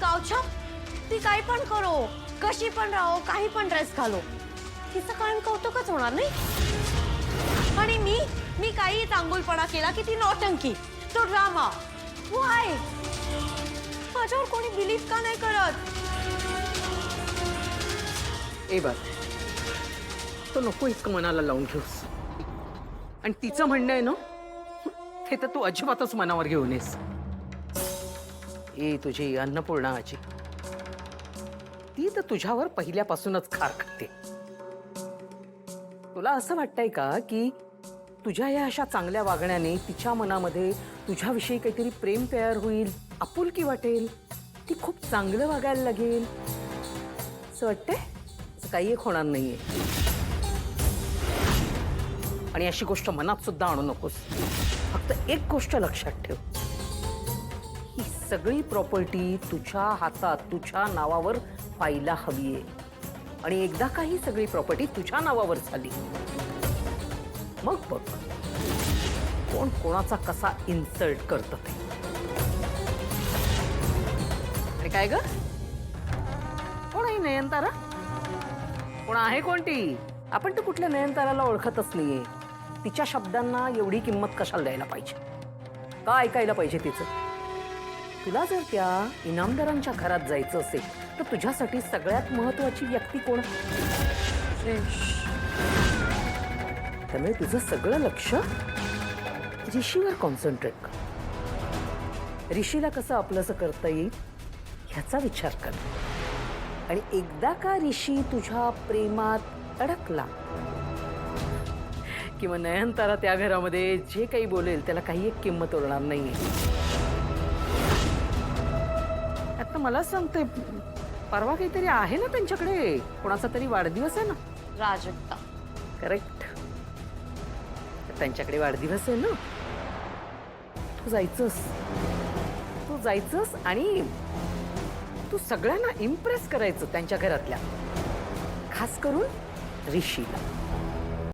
गावच्या ती काही पण करो, कशी पण राहो, काही पण ड्रेस घालो, तिचं कायम कौतुकच होणार नाही. आणि मी काही चांगुलपणा केला की ती नौटंकी, तो ड्रामा. वाय माझ्यावर कोणी बिलीव का नाही करत? ए बघ, तो नको इतकं मनाला लावून घेऊस. आणि तिचं म्हणणं आहे ना, ते तर तू अजिबातच मनावर घेऊ नयेस. ए तुझी अन्नपूर्णा आजी, ती तर तुझ्यावर पहिल्यापासूनच खार खाते. तुला असं वाटतंय का की तुझ्या या अशा चांगल्या वागण्याने तिच्या मनामध्ये तुझ्याविषयी काहीतरी प्रेम तयार होईल, आपुलकी वाटेल, ती खूप चांगलं वागायला लागेल असं वाटतंय? असं काही एक होणार नाहीये. आणि अशी गोष्ट मनात सुद्धा आणू नकोस. फक्त एक गोष्ट लक्षात ठेव, ही सगळी प्रॉपर्टी तुझ्या हातात तुझ्या नावावर व्हायला हवी आहे. आणि एकदा का ही सगळी प्रॉपर्टी तुझ्या नावावर झाली, मग बघ कोण कोणाचा कसा इन्सल्ट करत ते. आणि काय ग, कोण आहे नयनतारा? कोण आहे कोणती? आपण तर कुठल्या नयनताराला ओळखतच नाहीये. तिच्या शब्दांना एवढी किंमत कशाला द्यायला पाहिजे? का ऐकायला पाहिजे तिचं? तुला जर त्या इनामदारांच्या घरात जायचं असेल तर तुझ्यासाठी सगळ्यात महत्वाची व्यक्ती कोण? त्यामुळे तुझं सगळं लक्ष ऋषीवर कॉन्सन्ट्रेट कर. ऋषीला कसं आपलंसं करता येईल ह्याचा विचार कर. आणि एकदा का ऋषी तुझ्या प्रेमात अडकला किंवा नयनतारा त्या घरामध्ये जे काही बोलेल त्याला काही एक किंमत उरणार नाहीये. आता मला सांगते, परवा काहीतरी आहे ना त्यांच्याकडे, कोणाचा तरी वाढदिवस आहे ना? राजक्ता. करेक्ट, त्यांच्याकडे वाढदिवस आहे ना. तू जायचंस आणि तू सगळ्यांना इम्प्रेस करायचं त्यांच्या घरातल्या, खास करून ऋषीला.